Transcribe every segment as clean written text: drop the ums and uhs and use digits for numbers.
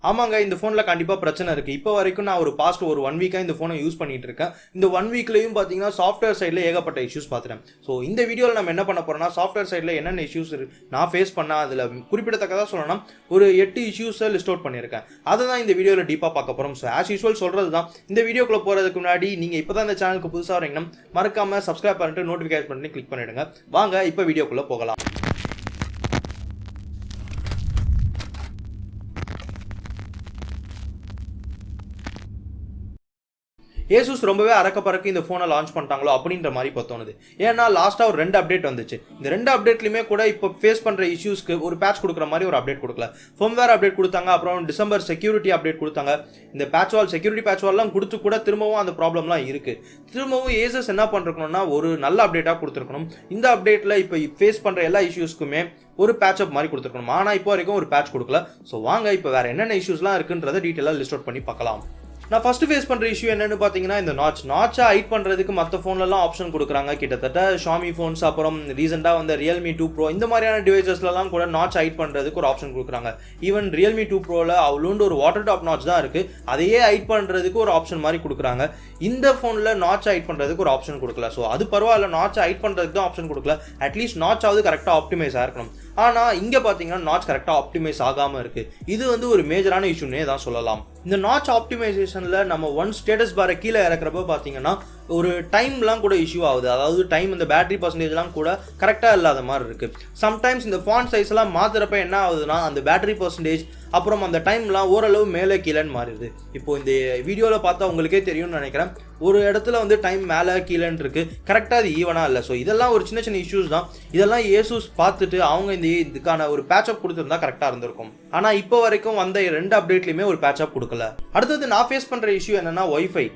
ஆமாங்க, இந்த ஃபோனில் கண்டிப்பாக பிரச்சனை இருக்குது. இப்போ வரைக்கும் நான் ஒரு 1 வீக்காக இந்த ஃபோனை யூஸ் பண்ணிட்டு இருக்கேன். இந்த 1 வீக்லையும் பார்த்தீங்கன்னா சாஃப்ட்வேர் சைடில் ஏகப்பட்ட இஷ்யூஸ் பார்த்துட்டேன். ஸோ இந்த வீடியோவில் நம்ம என்ன பண்ண போகிறோம்னா, சாஃப்ட்வேர் சைடில் என்னென்ன இஷ்யூஸ் நான் ஃபேஸ் பண்ணேன், அதில் குறிப்பிடத்தக்கதாக சொல்லணும்னா ஒரு 8 இஷ்யூஸை லிஸ்ட் அவுட் பண்ணியிருக்கேன். அதை தான் இந்த வீடியோவில் டீப்பாக பார்க்க போகிறோம். ஸோ ஆஸ் யூஸ்வல் சொல்கிறது தான், இந்த வீடியோக்குள்ளே போகிறதுக்கு முன்னாடி நீங்கள் இப்போ தான் இந்த சேனலுக்கு புதுசாக வரீங்கன்னா மறக்காமல் சப்ஸ்கிரைப் பண்ணிட்டு நோட்டிஃபிகேஷன் பண்ணி கிளிக் பண்ணிவிடுங்க. வாங்க இப்போ வீடியோக்குள்ளே போகலாம். ஏசூஸ் ரொம்பவே அறக்க பறக்க இந்த ஃபோனை லான்ச் பண்ணிட்டாங்களோ அப்படின்ற மாதிரி இப்போ தோணுது. ஏன்னா லாஸ்ட்டாக ஒரு 2 அப்டேட் வந்துச்சு. இந்த 2 அப்டேட்லையுமே கூட இப்போ ஃபேஸ் பண்ணுற இஷ்யூஸ்க்கு ஒரு பேட்ச் கொடுக்குற மாதிரி ஒரு அப்டேட் கொடுக்கல. ஃபர்ம்வேர் அப்டேட் கொடுத்தாங்க, அப்புறம் டிசம்பர் செக்யூரிட்டி அப்டேட் கொடுத்தாங்க. இந்த செக்யூரிட்டி பேட்ச் வால்லாம் கொடுத்து கூட திரும்பவும் அந்த ப்ராப்ளம்லாம் இருக்குது. திரும்பவும் ஏசஸ் என்ன பண்ணிருக்கணும்னா ஒரு நல்ல அப்டேட்டாக கொடுத்துருக்கணும். இந்த அப்டேட்டில் இப்போ ஃபேஸ் பண்ணுற எல்லா இஷ்யூஸ்க்குமே ஒரு பேட்சப் மாதிரி கொடுத்துருக்கணும். ஆனால் இப்போ வரைக்கும் ஒரு பேட்ச் கொடுக்கல. ஸோ வாங்க இப்போ வேறு என்னென்ன இஷ்யூஸ்லாம் இருக்குன்றதை டீட்டெயிலாக லிஸ்ட் அவுட் பண்ணி பார்க்கலாம். நான் ஃபஸ்ட்டு ஃபேஸ் பண்ணுற இஷ்யூ என்னென்னு பார்த்தீங்கன்னா, இந்த நாச்சை ஹைட் பண்ணுறதுக்கு மற்ற ஃபோன்லலாம் ஆப்ஷன் கொடுக்குறாங்க. கிட்டத்தட்ட ஷாமி ஃபோன்ஸ், அப்புறம் ரீசெண்டாக வந்து ரியல்மி 2 ப்ரோ இந்த மாதிரியான டிவைசஸ்லாம் கூட நாச் ஹைட் பண்ணுறதுக்கு ஒரு ஆப்ஷன் கொடுக்குறாங்க. ஈவன் ரியல்மி 2 ப்ரோவில் அவ்வளோண்டு ஒரு வாட்டர் டாப் நாச் தான் இருக்குது, அதையே ஹைட் பண்ணுறதுக்கு ஒரு ஆப்ஷன் மாதிரி கொடுக்குறாங்க. இந்த ஃபோனில் நாச் ஹைட் பண்ணுறதுக்கு ஒரு ஆப்ஷன் கொடுக்கல. ஸோ அது பரவாயில்ல, நாச்சை ஹைட் பண்ணுறதுக்கு தான் ஆப்ஷன் கொடுக்கல. அட்லீஸ்ட் நாச்சாவது கரெக்டாக ஆப்டிமைஸ் ஆகிருக்கணும். ஆனால் இங்கே பார்த்தீங்கன்னா நாச் கரெக்டாக ஆப்டிமைஸ் ஆகாமல் இருக்குது. இது வந்து ஒரு மேஜரான இஷ்யூன்னே தான் சொல்லலாம். இந்த நாச் ஆப்டிமைசேஷனில் நம்ம ஸ்டேட்டஸ் பாரை கீழே இறக்குறப்ப பார்த்தீங்கன்னா ஒரு டைம்லாம் கூட இஷ்யூ ஆகுது. அதாவது டைம், இந்த பேட்டரி பர்சன்டேஜ்லாம் கூட கரெக்டாக இல்லாத மாதிரி இருக்குது. சம்டைம்ஸ் இந்த ஃபாண்ட் சைஸ் எல்லாம் மாற்றுறப்ப என்ன ஆகுதுன்னா, அந்த பேட்டரி பர்சன்டேஜ் அப்புறம் அந்த டைம்லாம் ஓரளவு மேலே கீழேன்னு மாறிடுது. இப்போது இந்த வீடியோவில் பார்த்தா உங்களுக்கே தெரியும்னு நினைக்கிறேன். ஒரு இடத்துல வந்து டைம் மேலே கீழேன்னு இருக்குது, கரெக்டாக அது ஈவனாக இல்லை. ஸோ இதெல்லாம் ஒரு சின்ன சின்ன இஷ்யூஸ் தான். இதெல்லாம் ஏசூஸ் பார்த்துட்டு அவங்க இதுக்கான ஒரு பேட்சப் கொடுத்துருந்தா கரெக்டாக இருந்திருக்கும். ஆனால் இப்போ வரைக்கும் வந்த 2 அப்டேட்லையுமே ஒரு பேட்சப் கொடுக்கல. அடுத்தது நான் ஃபேஸ் பண்ணுற இஷ்யூ என்னென்னா ஒய்ஃபை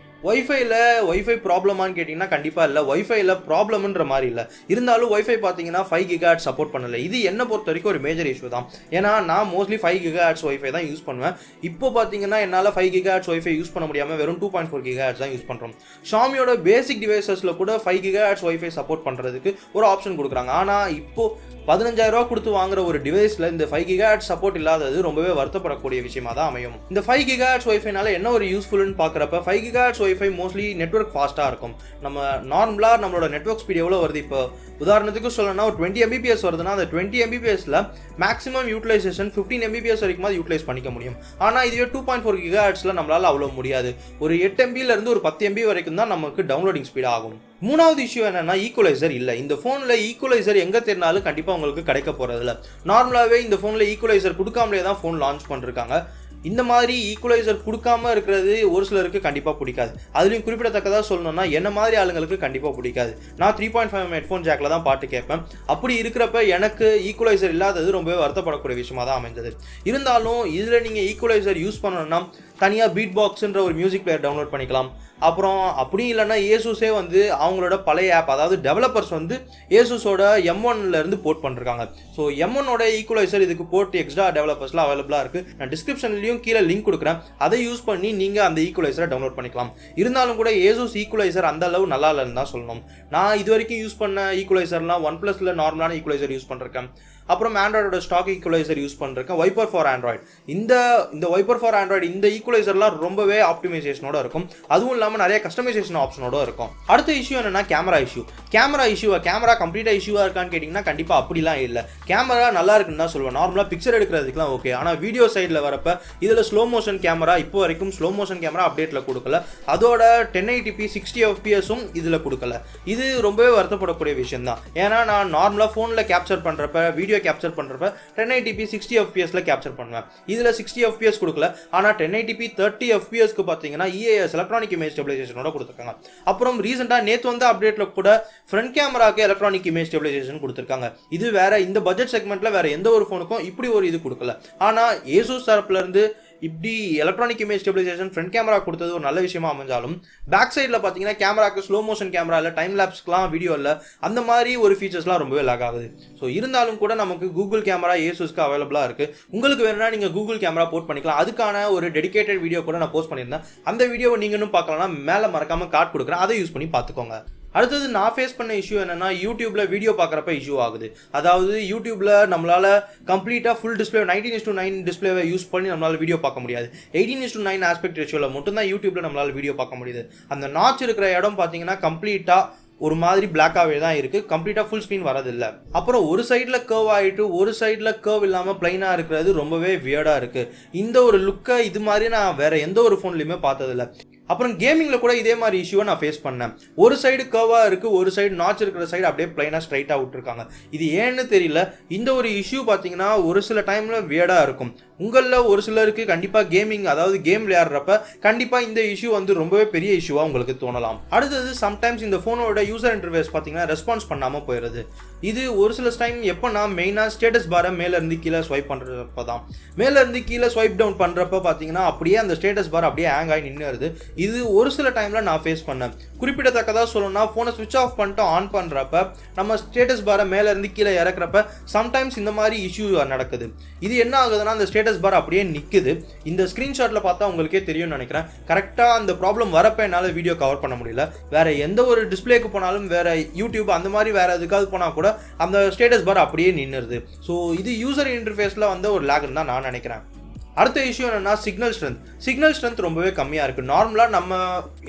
ப்ராப்ளமானு கேட்டிங்கன்னா கண்டிப்பாக இல்லை. ஒய்ஃபைல ப்ராப்ளம்ன்ற மாதிரி இல்லை. இருந்தாலும் ஒய்ஃபை பார்த்தீங்கன்னா 5 GHz சப்போர்ட் பண்ணலை. இது என்னை பொறுத்த வரைக்கும் ஒரு மேஜர் இஷ்யூ தான். ஏன்னா நான் மோஸ்ட்லி 5 GHz ஒய்ஃபை தான் யூஸ் பண்ணுவேன். இப்போ பார்த்தீங்கன்னா என்னால் 5 GHz ஒய்ஃபை யூஸ் பண்ண முடியாமல் வெறும் 2.4 GHz தான் யூஸ் பண்ணுறோம். ஷாமியோட பேசிக் டிவைசஸில் கூட 5 GHz ஒய்ஃபை சப்போர்ட் பண்ணுறதுக்கு ஒரு ஆப்ஷன் கொடுக்குறாங்க. ஆனால் இப்போது 15,000 ரூபா கொடுத்து வாங்குற ஒரு டிவைஸில் இந்த 5 GHz சப்போர்ட் இல்லாதது ரொம்பவே வருத்தப்படக்கூடிய விஷயமா தான் அமையும். இந்த 5 GHz ஒய்ஃபைனால என்ன ஒரு யூஸ்ஃபுல்னு பார்க்குறப்ப 5 GHz ஒய்ஃபை மோஸ்ட்லி நெட்வொர்க் ஃபாஸ்ட்டாக இருக்கும். நம்ம நார்மலாக நம்மளோட நெட்வொர்க் ஸ்பீட் எவ்வளோ வருது, இப்போ உதாரணத்துக்கு சொல்லணும்னா ஒரு 20 Mbps வருதுன்னா அந்த 20 Mbpsல மேக்ஸிமம் யூட்டிலைசேஷன் 15 Mbps வரைக்கும் யூட்டிலைஸ் பண்ணிக்க முடியும். ஆனால் இதுவே 2.4 GHzல நம்மளால் அவ்வளோ முடியாது. ஒரு 8 MBலேருந்து ஒரு 10 MB வரைக்கும் தான் நமக்கு டவுன்லோடிங் ஸ்பீட் ஆகும். மூணாவது இஷ்யூ என்னன்னா, ஈக்குவலைசர் இல்லை. இந்த ஃபோனில் ஈக்குவலைசர் எங்கே தெரினாலும் கண்டிப்பாக உங்களுக்கு கிடைக்க போகிறதில்ல. நார்மலாகவே இந்த ஃபோனில் ஈக்குவலைசர் கொடுக்காமலே தான் ஃபோன் லான்ச் பண்ணிருக்காங்க. இந்த மாதிரி ஈக்குவலைசர் கொடுக்காம இருக்கிறது ஒரு சிலருக்கு கண்டிப்பாக பிடிக்காது. அதுலேயும் குறிப்பிடத்தக்கதாக சொல்லணும்னா என்ன மாதிரி ஆளுங்களுக்கு கண்டிப்பாக பிடிக்காது. நான் 3.5 ஹெட்ஃபோன் ஜாக்கில் தான் பாட்டு கேட்பேன். அப்படி இருக்கிறப்ப எனக்கு ஈக்குவலைசர் இல்லாதது ரொம்பவே வருத்தப்படக்கூடிய விஷயமா தான் அமைஞ்சது. இருந்தாலும் இதில் நீங்கள் ஈக்குவலைசர் யூஸ் பண்ணணும்னா தனியாக பீட் பாக்ஸ்ன்ற ஒரு மியூசிக் பிளேயர் டவுன்லோட் பண்ணிக்கலாம். அப்புறம் அப்படியும் இல்லைன்னா ஏசூஸே வந்து அவங்களோட பழைய ஆப், அதாவது டெவலப்பர்ஸ் வந்து ஏசூஸோட M1லேருந்து போர்ட் பண்ணிருக்காங்க. ஸோ M1ஓட ஈக்குவலைசர் இதுக்கு போர்ட் எக்ஸ்ட்ரா டெவலப்பர்ஸ்லாம் அவைலபிளாக இருக்குது. நான் டிஸ்கிரிப்ஷன்லையும் கீழே லிங்க் கொடுக்குறேன். அதை யூஸ் பண்ணி நீங்கள் அந்த ஈக்குவலைசரை டவுன்லோட் பண்ணிக்கலாம். இருந்தாலும் கூட ஏசூஸ் ஈக்குவலைசர் அந்த அளவு நல்லா இல்லைன்னு தான் சொல்லணும். நான் இது வரைக்கும் யூஸ் பண்ண ஈக்குவலைசர்லாம் OnePlusல நார்மலான ஈக்குவலைசர் யூஸ் பண்ணிருக்கேன். அப்புறம் ஆண்ட்ராய்டோட ஸ்டாக் ஈக்குவலைசர் யூஸ் பண்ணிருக்கேன், வைப்பர் ஃபார் ஆண்ட்ராய்டு. இந்த வைப்பர் ஃபார் ஆண்ட்ராய்டு இந்த ஈக்குவலைசர்லாம் ரொம்பவே ஆப்டிமைசேஷனோட இருக்கும். அதுவும் இல்லாமல் நிறைய கஸ்டமைசேஷன் ஆப்ஷனோட இருக்கும். அடுத்த இஷ்யூ என்னன்னா கேமரா கம்ப்ளீட்டாக இஷ்யூவாக இருக்கான்னு கேட்டிங்கன்னா கண்டிப்பாக அப்படிலாம் இல்லை. கேமரா நல்லா இருக்குன்னு தான் சொல்லுவேன். நார்மலாக பிக்சர் எடுக்கிறதுக்குலாம் ஓகே. ஆனால் வீடியோ சைடில் வரப்போ இதில் ஸ்லோ மோஷன் கேமரா இப்போ வரைக்கும் ஸ்லோ மோஷன் கேமரா அப்டேட்டில் கொடுக்கல. அதோட 1080p 60 fps இதில் கொடுக்கல. இது ரொம்பவே வருத்தப்படக்கூடிய விஷயம் தான். ஏன்னா நான் நார்மலாக ஃபோனில் கேப்சர் பண்ணுறப்ப, வீடியோ கேப்சர் பண்ணுறப்ப 1080p 60 fpsல கேப்சர் பண்ணுவேன். இதில் 60 fps கொடுக்கல. ஆனால் 1080p 30 fpsக்கு பார்த்தீங்கன்னா EIS எலக்ட்ரானிக் இமேஜ் ஸ்டெபிலைசேஷனோட கொடுத்துருக்காங்க. அப்புறம் ரீசெண்டாக நேற்று வந்து அப்டேட்டில் கூட ஃப்ரண்ட் கேமராக்கு எலக்ட்ரானிக் இமேஜ் ஸ்டெபிலைசேஷன் கொடுத்துருக்காங்க. இது வேற இந்த பட்ஜெட் செக்மெண்ட்டில் வேற எந்த ஒரு ஃபோனுக்கும் இப்படி ஒரு இது கொடுக்கல. ஆனால் ஏசூஸ் தரப்புலேருந்து இப்படி electronic image stabilization front camera கொடுத்தது ஒரு நல்ல விஷயமா அமைஞ்சாலும் பேக் சைடில் பார்த்தீங்கன்னா கேமராக்கு ஸ்லோ மோஷன் கேமரா இல்லை, டைம் லேப்ஸ்க்குலாம் வீடியோ இல்லை, அந்த மாதிரி ஒரு ஃபீச்சர்ஸ்லாம் ரொம்பவே லேக் ஆகுது. ஸோ இருந்தாலும் கூட நமக்கு கூகுள் கேமரா ஏசூஸ்க்கு அவைலபிளாக இருக்குது. உங்களுக்கு வேணும்னா நீங்கள் கூகுள் கேமரா போர்ட் பண்ணிக்கலாம். அதுக்கான ஒரு டெடிகேட்டட் வீடியோ கூட நான் போஸ்ட் பண்ணியிருந்தேன். அந்த வீடியோவை நீங்களும் பார்க்கலாம்னா மேலே மறக்காமல் கார்டு கொடுக்குறேன், அதை யூஸ் பண்ணி பார்த்துக்கோங்க. அடுத்தது நான் ஃபேஸ் பண்ண இஷ்யூ என்னன்னா யூடியூப்ல வீடியோ பார்க்குறப்ப இஷ்யூ ஆகுது. அதாவது யூடியூப்ல நம்மளால கம்ப்ளீட்டாக ஃபுல் டிஸ்பிளே 19:9 டிஸ்பிளேவை யூஸ் பண்ணி நம்மளால வீடியோ பார்க்க முடியாது. 18:9 ஆஸ்பெக்ட் ரேஷியோவில் மட்டும்தான் யூடியூப்ல நம்மளால வீடியோ பார்க்க முடியுது. அந்த நாட்ச் இருக்கிற இடம் பார்த்தீங்கன்னா கம்ப்ளீட்டாக ஒரு மாதிரி பிளாக்காகவே தான் இருக்குது. கம்ப்ளீட்டாக ஃபுல் ஸ்க்ரீன் வரதில்லை. அப்புறம் ஒரு சைடில் கர்வ் ஆகிட்டு ஒரு சைடில் கர்வ் இல்லாமல் பிளைனாக இருக்கிறது ரொம்பவே வியர்டாக இருக்குது. இந்த ஒரு லுக்கை இது மாதிரி நான் வேறு எந்த ஒரு ஃபோன்லையுமே பார்த்ததில்லை. அப்புறம் கேமிங்கில் கூட இதே மாதிரி இஷ்யூவை நான் ஃபேஸ் பண்ணேன். ஒரு சைடு கர்வாக இருக்குது, ஒரு சைடு நாட்ச் இருக்கிற சைடு அப்படியே பிளைனாக ஸ்ட்ரைட்டாக விட்டுருக்காங்க. இது ஏன்னு தெரியல. இந்த ஒரு இஷ்யூ பார்த்தீங்கன்னா ஒரு சில டைமில் வியர்டாக இருக்கும். உங்களில் ஒரு சிலருக்கு கண்டிப்பாக கேமிங் அதாவது கேம் விளையாடுறப்ப கண்டிப்பாக இந்த இஷ்யூ வந்து ரொம்பவே பெரிய இஷ்யூவாக உங்களுக்கு தோணலாம். அடுத்தது சம்டைம்ஸ் இந்த ஃபோனோட யூசர் இன்டர்ஃபேஸ் பார்த்தீங்கன்னா ரெஸ்பான்ஸ் பண்ணாமல் போயிடுது. இது ஒரு சில டைம் எப்போனா மெயினாக ஸ்டேட்டஸ் பாரை மேலேருந்து கீழே ஸ்வைப் பண்ணுறப்ப தான். மேலேருந்து கீழே ஸ்வைப் டவுன் பண்ணுறப்ப பார்த்தீங்கன்னா அப்படியே அந்த ஸ்டேட்டஸ் பார் அப்படியே ஹேங் ஆகி நின்றுது. இது ஒரு சில டைமில் நான் ஃபேஸ் பண்ணேன். குறிப்பிடத்தக்கதாக சொல்லணும்னா ஃபோனை ஸ்விட்ச் ஆஃப் பண்ணிட்டு ஆன் பண்ணுறப்ப நம்ம ஸ்டேட்டஸ் பாரை மேலேருந்து கீழே இறக்குறப்ப சம்டைம்ஸ் இந்த மாதிரி இஷ்யூ நடக்குது. இது என்ன ஆகுதுன்னா அந்த ஸ்டேட்டஸ் பார் அப்படியே நிற்குது. இந்த ஸ்க்ரீன்ஷாட்டில் பார்த்தா உங்களுக்கே தெரியும்னு நினைக்கிறேன். கரெக்டாக அந்த ப்ராப்ளம் வரப்போ என்னால் வீடியோ கவர் பண்ண முடியல. வேறு எந்த ஒரு டிஸ்பிளேக்கு போனாலும் வேறு யூடியூப் அந்த மாதிரி வேறு எதுக்காவது போனால் கூட அந்த ஸ்டேட்டஸ் பார் அப்படியே நின்றுது. ஸோ இது யூசர் இன்டர்ஃபேஸில் வந்து ஒரு லேக்னு தான் நான் நினைக்கிறேன். அடுத்த இஷ்யூ என்னன்னா சிக்னல் ஸ்ட்ரென்த் ரொம்பவே கம்மியாக இருக்குது. நார்மலாக நம்ம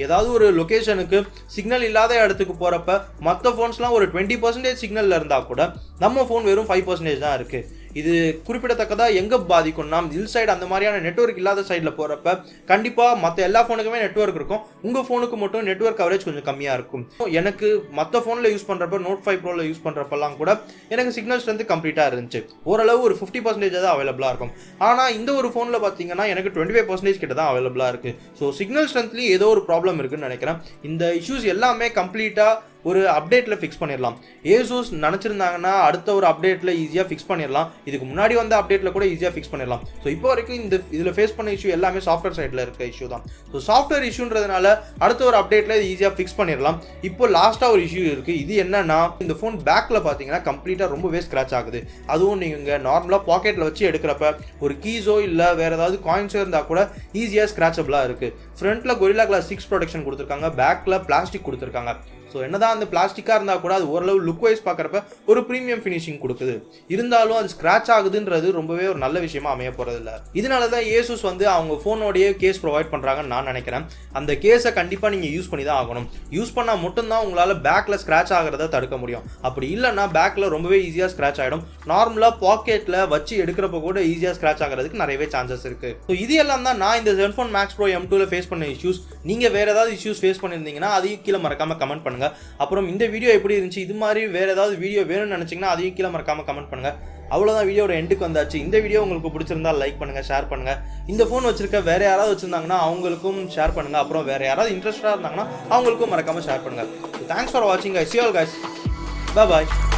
ஏதாவது ஒரு லொக்கேஷனுக்கு சிக்னல் இல்லாத இடத்துக்கு போகிறப்ப மற்ற ஃபோன்ஸ்லாம் ஒரு 20% சிக்னலில் இருந்தால் கூட நம்ம ஃபோன் வெறும் 5% தான் இருக்குது. இது குறிப்பிடத்தக்கதாக எங்கே பாதிக்கும்னா ஹில் சைடு அந்த மாதிரியான நெட்வொர்க் இல்லாத சைடில் போகிறப்ப கண்டிப்பாக மற்ற எல்லா ஃபோனுக்குமே நெட்வொர்க் இருக்கும். உங்கள் ஃபோனுக்கு மட்டும் நெட்வொர்க் கவரேஜ் கொஞ்சம் கம்மியாக இருக்கும். எனக்கு மற்ற ஃபோனில் யூஸ் பண்ணுறப்ப Note 5 Proவில் யூஸ் பண்ணுறப்பெல்லாம் கூட எனக்கு சிக்னல் ஸ்ட்ரென்த் கம்ப்ளீட்டாக இருந்துச்சு. ஓரளவு ஒரு 50% தான் அவைலபிளாக இருக்கும். ஆனால் இந்த ஒரு ஃபோனில் பார்த்தீங்கன்னா எனக்கு 25% கிட்ட தான் அவைலபிளாக இருக்குது. ஸோ சிக்னல் ஸ்ட்ரென்த்லேயும் ஏதோ ஒரு ப்ராப்ளம் இருக்குன்னு நினைக்கிறேன். இந்த இஷ்யூஸ் எல்லாமே கம்ப்ளீட்டாக ஒரு அப்டேட்டில் ஃபிக்ஸ் பண்ணிடலாம். ஏசூஸ் நினச்சிருந்தாங்கன்னா அடுத்த ஒரு அப்டேட்டில் ஈஸியாக ஃபிக்ஸ் பண்ணிடலாம். இதுக்கு முன்னாடி வந்த அப்டேட்டில் கூட ஈஸியாக ஃபிக்ஸ் பண்ணிடலாம். ஸோ இப்போ வரைக்கும் இதில் ஃபேஸ் பண்ண இஷ்யூ எல்லாமே சாஃப்ட்வேர் சைடில் இருக்க இஷ்யூ தான். ஸோ சாஃப்ட்வேர் இஷ்யூன்றதுனால அடுத்த ஒரு அப்டேட்டில் இது ஈஸியாக ஃபிக்ஸ் பண்ணிடலாம். இப்போ லாஸ்ட்டாக ஒரு இஷ்யூ இருக்குது. இது என்னன்னா இந்த ஃபோன் பேக்கில் பார்த்தீங்கன்னா கம்ப்ளீட்டாக ரொம்பவே ஸ்க்ராட்ச் ஆகுது. அதுவும் நீங்கள் நார்மலாக பாக்கெட்டில் வச்சு எடுக்கிறப்ப ஒரு கீஸோ இல்லை வேறு ஏதாவது காயின்ஸோ இருந்தால் கூட ஈஸியாக ஸ்க்ராச்சபிளாக இருக்குது. ஃப்ரண்ட்டில் Gorilla Glass 6 ப்ரொடெக்ஷன் கொடுத்துருக்காங்க, பேக்கில் பிளாஸ்டிக் கொடுத்துருக்காங்க. ஸோ என்னதான் அந்த பிளாஸ்டிக்காக இருந்தால் கூட அது ஓரளவு லுக் வைஸ் பார்க்குறப்ப ஒரு ப்ரீமியம் ஃபினிஷிங் கொடுக்குது. இருந்தாலும் அது ஸ்க்ராட்ச் ஆகுதுன்றது ரொம்பவே ஒரு நல்ல விஷயமா அமைய போகிறதில்ல. இதனால தான் ஏசூஸ் வந்து அவங்க ஃபோனோடைய கேஸ் ப்ரொவைட் பண்ணுறாங்கன்னு நான் நினைக்கிறேன். அந்த கேஸை கண்டிப்பாக நீங்கள் யூஸ் பண்ணி தான் ஆகணும். யூஸ் பண்ணால் மட்டும்தான் உங்களால் பேக்கில் ஸ்க்ராட்ச் ஆகிறத தடுக்க முடியும். அப்படி இல்லைன்னா பேக்கில் ரொம்பவே ஈஸியாக ஸ்க்ராட்ச் ஆகிடும். நார்மலாக பாக்கெட்டில் வச்சு எடுக்கிறப்ப கூட ஈஸியாக ஸ்க்ராட்ச் ஆகிறதுக்கு நிறையவே சான்சஸ் இருக்குது. ஸோ இது எல்லாம் தான் நான் இந்த ZenFone Max Pro M2ல ஃபேஸ் பண்ண இஷ்யூஸ். நீங்கள் வேறு ஏதாவது இஷ்யூஸ் ஃபேஸ் பண்ணியிருந்தீங்கன்னா அதையும் கீழே மறக்காமல் கமெண்ட் பண்ணுங்கள். அப்புறம் இந்த வீடியோ எப்படி இருந்துச்சு, இது மாதிரி வேறு ஏதாவது வீடியோ வேணும்னு நினச்சிங்கன்னா அதையும் கீழே மறக்காமல் கமெண்ட் பண்ணுங்கள். அவ்வளோதான், வீடியோட எண்டுக்கு வந்தாச்சு. இந்த வீடியோ உங்களுக்கு பிடிச்சிருந்தா லைக் பண்ணுங்கள், ஷேர் பண்ணுங்கள். இந்த ஃபோன் வச்சிருக்க வேறு யாராவது வச்சுருந்தாங்கன்னா அவங்களுக்கும் ஷேர் பண்ணுங்கள். அப்புறம் வேறு யாராவது இன்ட்ரெஸ்டாக இருந்தாங்கன்னா அவங்களுக்கும் மறக்காமல் ஷேர் பண்ணுங்கள். தேங்க்ஸ் ஃபார் வாட்சிங். ஐ see you all guys. Bye bye.